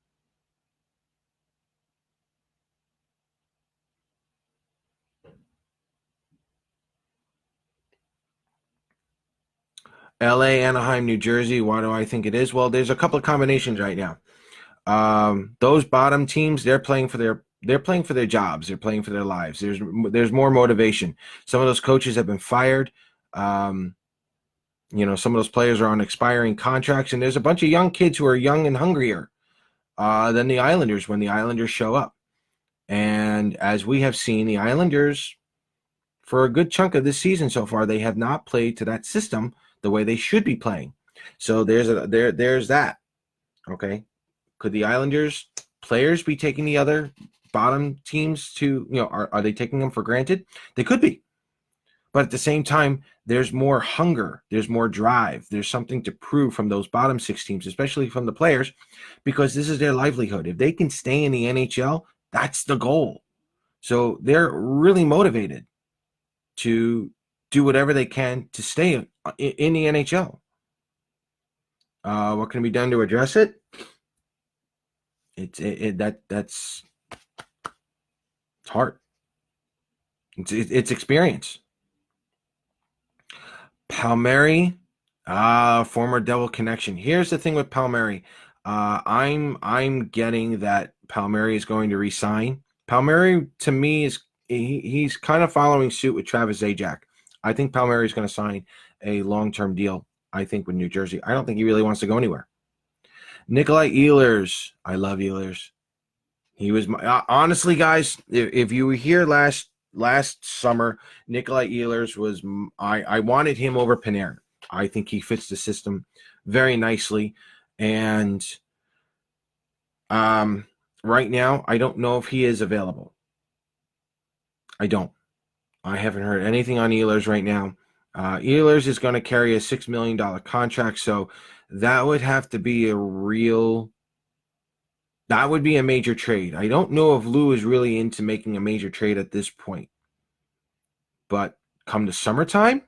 LA, Anaheim, New Jersey. Why do I think it is? Well, there's a couple of combinations right now. Those bottom teams, they're playing for their jobs. They're playing for their lives. There's more motivation. Some of those coaches have been fired. Some of those players are on expiring contracts, and there's a bunch of young kids who are young and hungrier than the Islanders when the Islanders show up. And as we have seen, the Islanders, for a good chunk of this season so far, they have not played to that system the way they should be playing. So there's that. Okay. Could the Islanders players be taking the other bottom teams to, are they taking them for granted? They could be. But at the same time, there's more hunger, there's more drive, there's something to prove from those bottom six teams, especially from the players, because this is their livelihood. If they can stay in the NHL, that's the goal. So they're really motivated to do whatever they can to stay in the NHL. What can be done to address it? That's hard. It's experience. Palmieri, former Devil connection. Here's the thing with Palmieri. I'm getting that Palmieri is going to resign. Palmieri to me he's kind of following suit with Travis Zajac. I think Palmieri is going to sign a long-term deal. I think with New Jersey. I don't think he really wants to go anywhere. Nikolai Ehlers. I love Ehlers. He was honestly, guys. If you were here last summer, Nikolai Ehlers was. I wanted him over Panarin. I think he fits the system very nicely, and right now I don't know if he is available. I don't. I haven't heard anything on Ehlers right now. Ehlers is going to carry a $6 million contract, so that would have to be that would be a major trade. I don't know if Lou is really into making a major trade at this point. But come the summertime,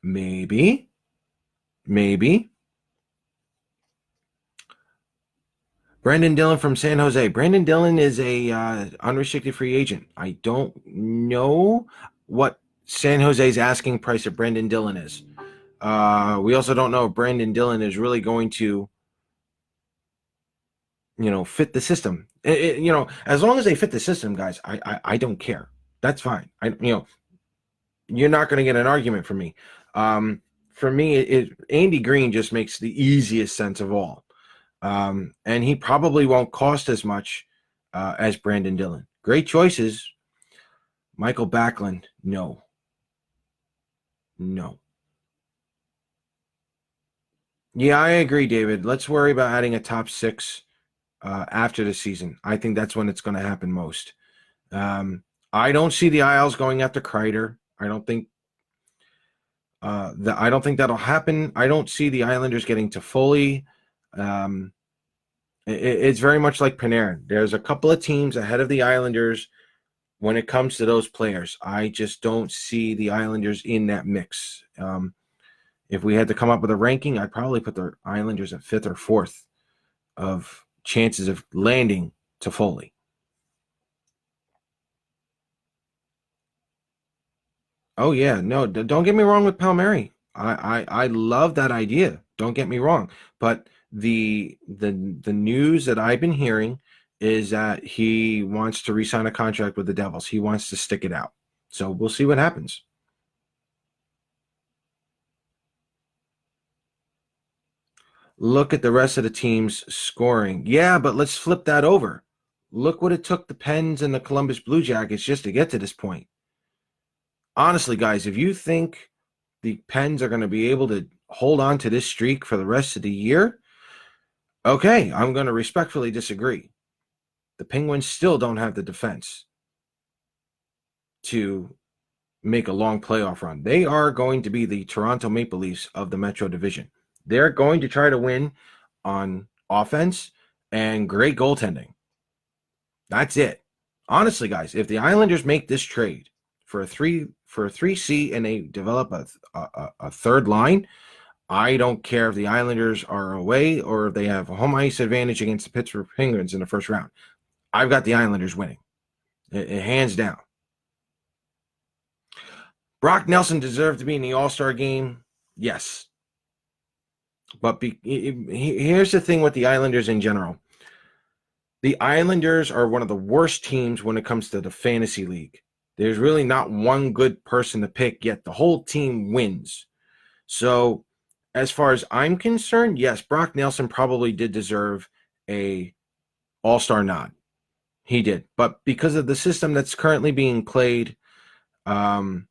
maybe. Brandon Dillon from San Jose. Brandon Dillon is a unrestricted free agent. I don't know what San Jose's asking price of Brandon Dillon is. We also don't know if Brandon Dillon is really going to fit the system. As long as they fit the system, guys, I don't care. That's fine. You're not going to get an argument from me. For me, Andy Green just makes the easiest sense of all. And he probably won't cost as much as Brandon Dillon. Great choices. Michael Backlund, no. Yeah, I agree, David. Let's worry about adding a top six after the season. I think that's when it's going to happen most. I don't see the Isles going after Kreider. I don't think that'll happen. I don't see the Islanders getting to Foley. It's very much like Panarin. There's a couple of teams ahead of the Islanders when it comes to those players. I just don't see the Islanders in that mix. If we had to come up with a ranking, I'd probably put the Islanders at 5th or 4th of chances of landing to Foley. Oh yeah, no, don't get me wrong with Palmieri. I love that idea. Don't get me wrong, but the news that I've been hearing is that he wants to re-sign a contract with the Devils. He wants to stick it out. So we'll see what happens. Look at the rest of the teams scoring. Yeah, but let's flip that over. Look what it took the Pens and the Columbus Blue Jackets just to get to this point. Honestly, guys, if you think the Pens are going to be able to hold on to this streak for the rest of the year, okay, I'm going to respectfully disagree. The Penguins still don't have the defense to make a long playoff run. They are going to be the Toronto Maple Leafs of the Metro Division. They're going to try to win on offense and great goaltending. That's it. Honestly, guys, if the Islanders make this trade for a 3C and they develop a third line, I don't care if the Islanders are away or if they have a home ice advantage against the Pittsburgh Penguins in the first round. I've got the Islanders winning, hands down. Brock Nelson deserved to be in the All-Star game, yes. But here's the thing with the Islanders in general. The Islanders are one of the worst teams when it comes to the fantasy league. There's really not one good person to pick, yet the whole team wins. So as far as I'm concerned, yes, Brock Nelson probably did deserve a all-star nod. He did. But because of the system that's currently being played, I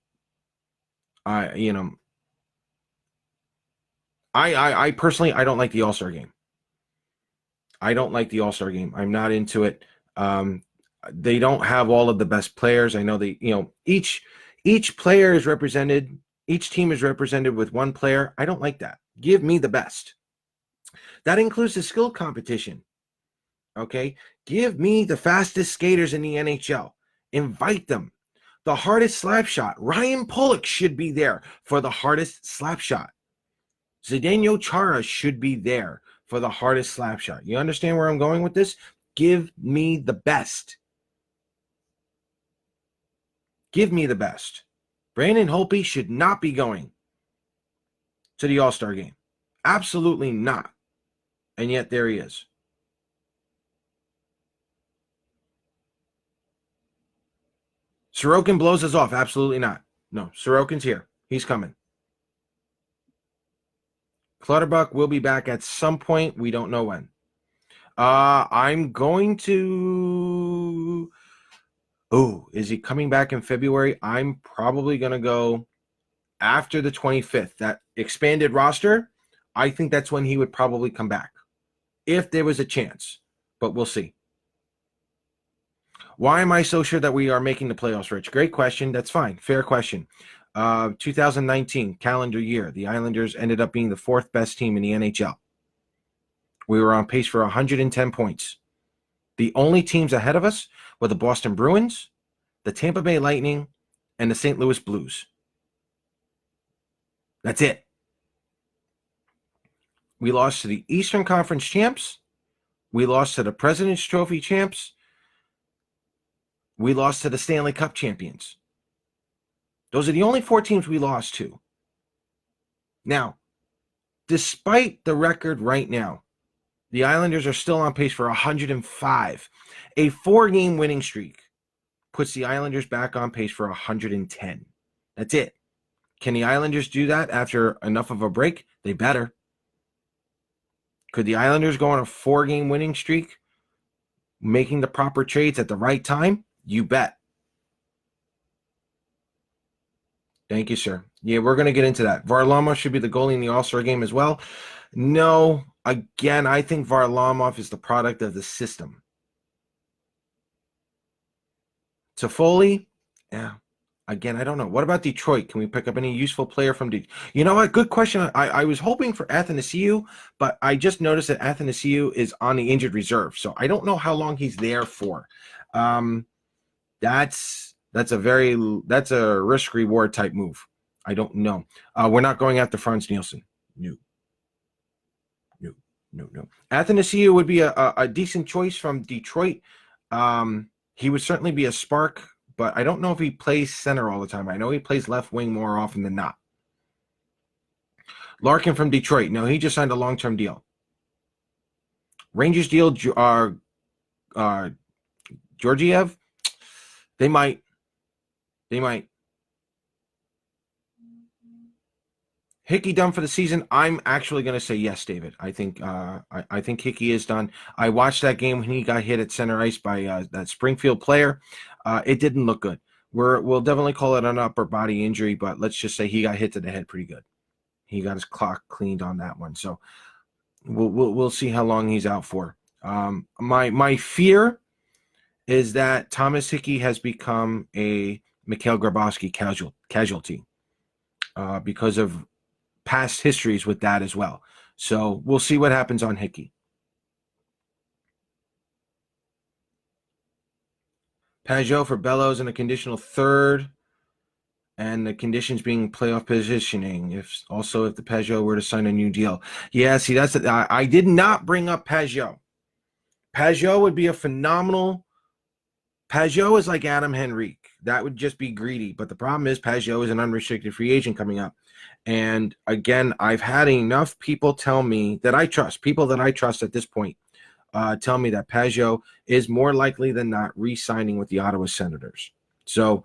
I personally, I don't like the All-Star game. I don't like the All-Star game. I'm not into it. Um, they don't have all of the best players. I know each player is represented, each team is represented with one player. I don't like that. Give me the best. That includes the skill competition. Okay? Give me the fastest skaters in the NHL. Invite them. The hardest slap shot. Ryan Pulock should be there for the hardest slap shot. Zdeno Chara should be there for the hardest slap shot. You understand where I'm going with this? Give me the best. Give me the best. Brandon Holtby should not be going to the All-Star game. Absolutely not. And yet there he is. Sorokin blows us off. Absolutely not. No, Sorokin's here. He's coming. Clutterbuck will be back at some point. We don't know when. I'm going to. Oh, is he coming back in February? I'm probably going to go after the 25th. That expanded roster, I think that's when he would probably come back if there was a chance. But we'll see. Why am I so sure that we are making the playoffs, Rich? Great question. That's fine. Fair question. 2019 calendar year, the Islanders ended up being the fourth best team in the NHL. We were on pace for 110 points. The only teams ahead of us were the Boston Bruins, the Tampa Bay Lightning, and the St. Louis Blues. That's it. We lost to the Eastern Conference champs. We lost to the President's Trophy champs. We lost to the Stanley Cup champions. Those are the only four teams we lost to. Now, despite the record right now, the Islanders are still on pace for 105. A 4-game winning streak puts the Islanders back on pace for 110. That's it. Can the Islanders do that after enough of a break? They better. Could the Islanders go on a 4-game winning streak, making the proper trades at the right time? You bet. Thank you, sir. Yeah, we're going to get into that. Varlamov should be the goalie in the All-Star game as well. No, again, I think Varlamov is the product of the system. Toffoli, yeah. Again, I don't know. What about Detroit? Can we pick up any useful player from Detroit? You know what? Good question. I was hoping for Athanasiou, but I just noticed that Athanasiou is on the injured reserve, so I don't know how long he's there for. That's a risk reward type move. I don't know. We're not going after Franz Nielsen. No. Athanasiou would be a decent choice from Detroit. He would certainly be a spark, but I don't know if he plays center all the time. I know he plays left wing more often than not. Larkin from Detroit. No, he just signed a long-term deal. Rangers deal Georgiev. They might. Hickey done for the season? I'm actually going to say yes, David. I think I think Hickey is done. I watched that game when he got hit at center ice by that Springfield player. It didn't look good. We'll definitely call it an upper body injury, but let's just say he got hit to the head pretty good. He got his clock cleaned on that one. So we'll see how long he's out for. My fear is that Thomas Hickey has become a Mikhail Grabowski casualty because of past histories with that as well. So we'll see what happens on Hickey. Pajot for Bellows in a conditional third, and the conditions being playoff positioning. If the Pajot were to sign a new deal. Yeah, see, I did not bring up Pajot. Pajot would be a phenomenal. Pajot is like Adam Henrique. That would just be greedy. But the problem is Pajot is an unrestricted free agent coming up. And again, I've had enough people tell me that I trust, people that I trust at this point, tell me that Pajot is more likely than not re-signing with the Ottawa Senators. So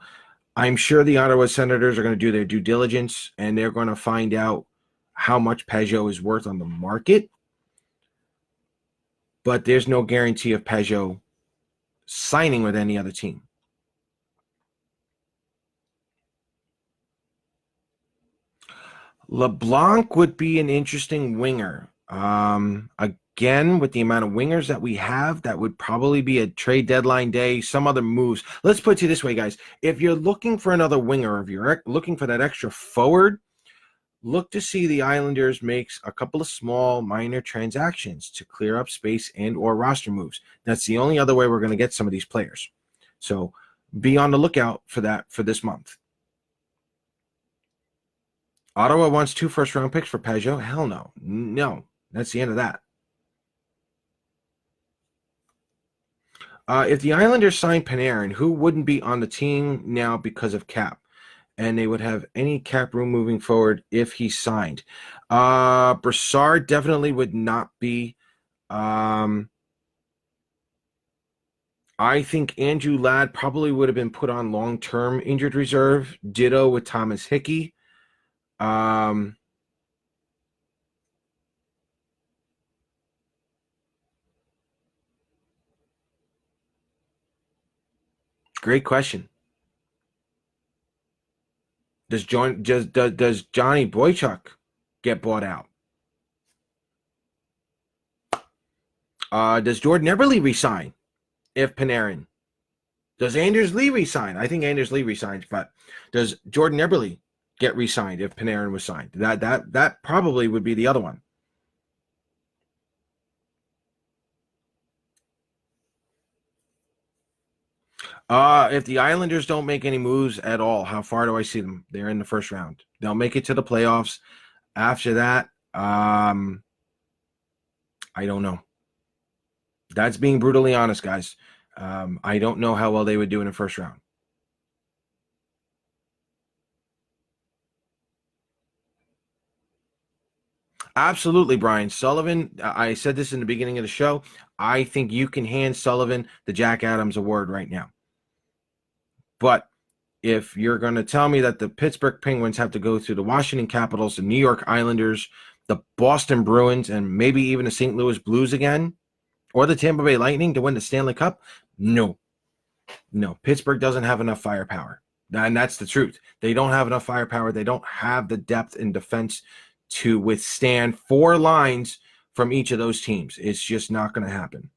I'm sure the Ottawa Senators are going to do their due diligence, and they're going to find out how much Pajot is worth on the market. But there's no guarantee of Pajot signing with any other team. LeBlanc would be an interesting winger. Again, with the amount of wingers that we have, that would probably be a trade deadline day, some other moves. Let's put it this way, guys. If you're looking for another winger, if you're looking for that extra forward, look to see the Islanders makes a couple of small minor transactions to clear up space and or roster moves. That's the only other way we're going to get some of these players. So be on the lookout for that for this month. Ottawa wants 2 first-round picks for Peugeot. Hell no. No. That's the end of that. If the Islanders sign Panarin, who wouldn't be on the team now because of cap? And they would have any cap room moving forward if he signed. Brassard definitely would not be. I think Andrew Ladd probably would have been put on long-term injured reserve. Ditto with Thomas Hickey. Great question. Does Johnny Boychuk get bought out? Does Jordan Eberle resign if Panarin? Does Anders Lee resign? I think Anders Lee resigns, but does Jordan Eberle get re-signed if Panarin was signed? That probably would be the other one. If the Islanders don't make any moves at all, how far do I see them? They're in the first round. They'll make it to the playoffs. After that, I don't know. That's being brutally honest, guys. I don't know how well they would do in the first round. Absolutely, Brian Sullivan. I said this in the beginning of the show. I think you can hand Sullivan the Jack Adams Award right now. But if you're going to tell me that the Pittsburgh Penguins have to go through the Washington Capitals, the New York Islanders, the Boston Bruins, and maybe even the St. Louis Blues again, or the Tampa Bay Lightning to win the Stanley Cup, no. Pittsburgh doesn't have enough firepower. And that's the truth. They don't have enough firepower. They don't have the depth in defense to withstand 4 lines from each of those teams. It's just not going to happen.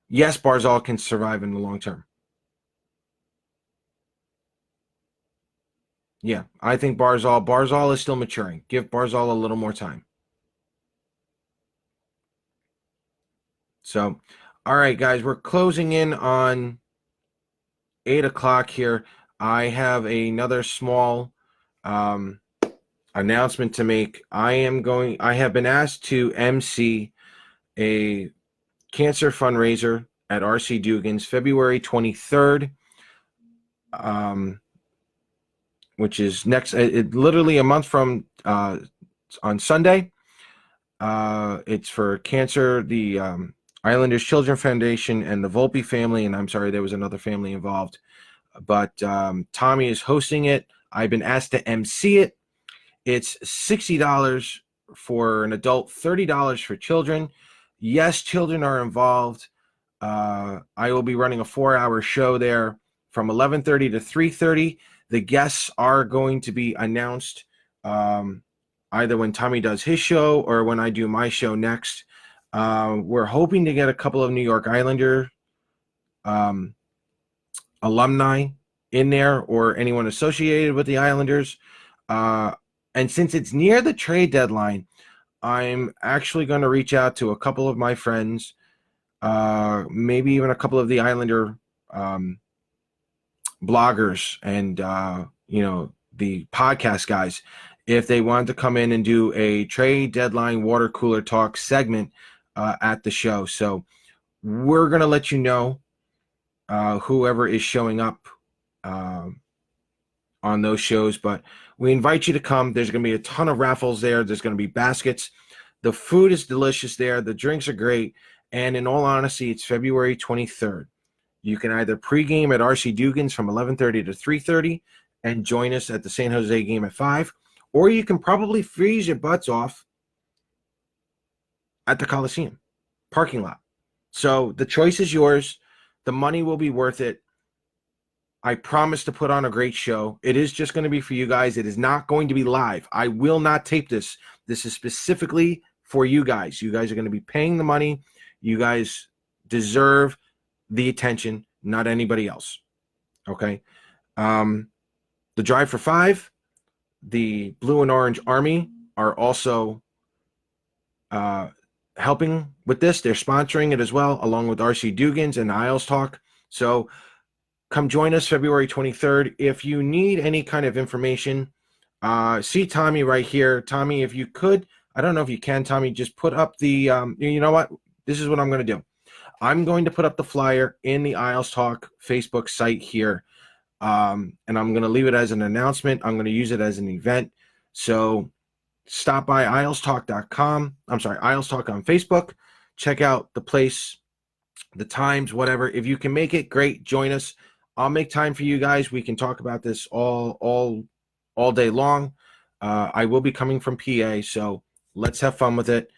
Yes, Barzal can survive in the long term. Yeah, I think Barzal is still maturing. Give Barzal a little more time. So, all right, guys, we're closing in on 8 o'clock here. I have another small announcement to make. I have been asked to MC a cancer fundraiser at RC Dugan's February 23rd, which is literally a month from on Sunday. It's for cancer, the Islanders Children Foundation and the Volpe family, and I'm sorry, there was another family involved. But Tommy is hosting it. I've been asked to MC it. It's $60 for an adult, $30 for children. Yes, children are involved. I will be running a 4-hour show there from 11:30 to 3:30. The guests are going to be announced either when Tommy does his show or when I do my show next. We're hoping to get a couple of New York Islander alumni in there or anyone associated with the Islanders. And since it's near the trade deadline, I'm actually going to reach out to a couple of my friends, maybe even a couple of the Islander bloggers and, the podcast guys, if they wanted to come in and do a trade deadline water cooler talk segment at the show. So we're going to let you know whoever is showing up on those shows, but we invite you to come. There's going to be a ton of raffles there. There's going to be baskets. The food is delicious there. The drinks are great. And in all honesty, it's February 23rd. You can either pregame at RC Dugan's from 11:30 to 3:30 and join us at the San Jose game at 5, or you can probably freeze your butts off at the Coliseum parking lot. So the choice is yours. The money will be worth it. I promise to put on a great show. It is just going to be for you guys. It is not going to be live. I will not tape this. This is specifically for you guys. You guys are going to be paying the money. You guys deserve the attention, not anybody else. Okay. The Drive for Five, the Blue and Orange Army are also helping with this. They're sponsoring it as well, along with RC Dugans and Isles Talk. So come join us February 23rd. If you need any kind of information, see Tommy right here. Tommy, if you could, I don't know if you can, Tommy, just put up the, you know what? This is what I'm going to do. I'm going to put up the flyer in the Isles Talk Facebook site here. And I'm going to leave it as an announcement. I'm going to use it as an event. So stop by islestalk.com. I'm sorry, Isles Talk on Facebook. Check out the place, the times, whatever. If you can make it, great. Join us. I'll make time for you guys. We can talk about this all day long. I will be coming from PA, so let's have fun with it.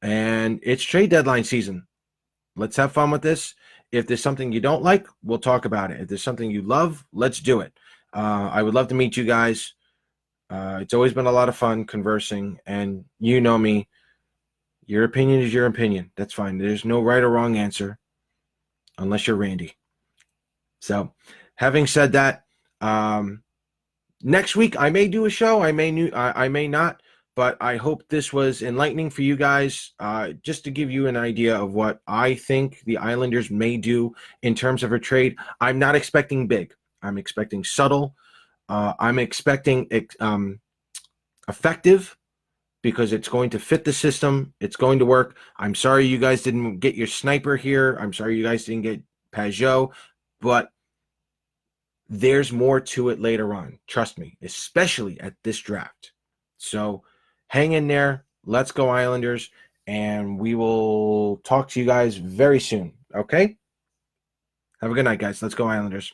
And it's trade deadline season. Let's have fun with this. If there's something you don't like, we'll talk about it. If there's something you love, let's do it. I would love to meet you guys. It's always been a lot of fun conversing, and you know me. Your opinion is your opinion. That's fine. There's no right or wrong answer unless you're Randy. So having said that, next week I may do a show. I may not, but I hope this was enlightening for you guys, just to give you an idea of what I think the Islanders may do in terms of a trade. I'm not expecting big. I'm expecting subtle. I'm expecting effective, because it's going to fit the system. It's going to work. I'm sorry you guys didn't get your sniper here. I'm sorry you guys didn't get Pajot, but there's more to it later on. Trust me, especially at this draft. So hang in there. Let's go Islanders, and we will talk to you guys very soon. Okay? Have a good night, guys. Let's go Islanders.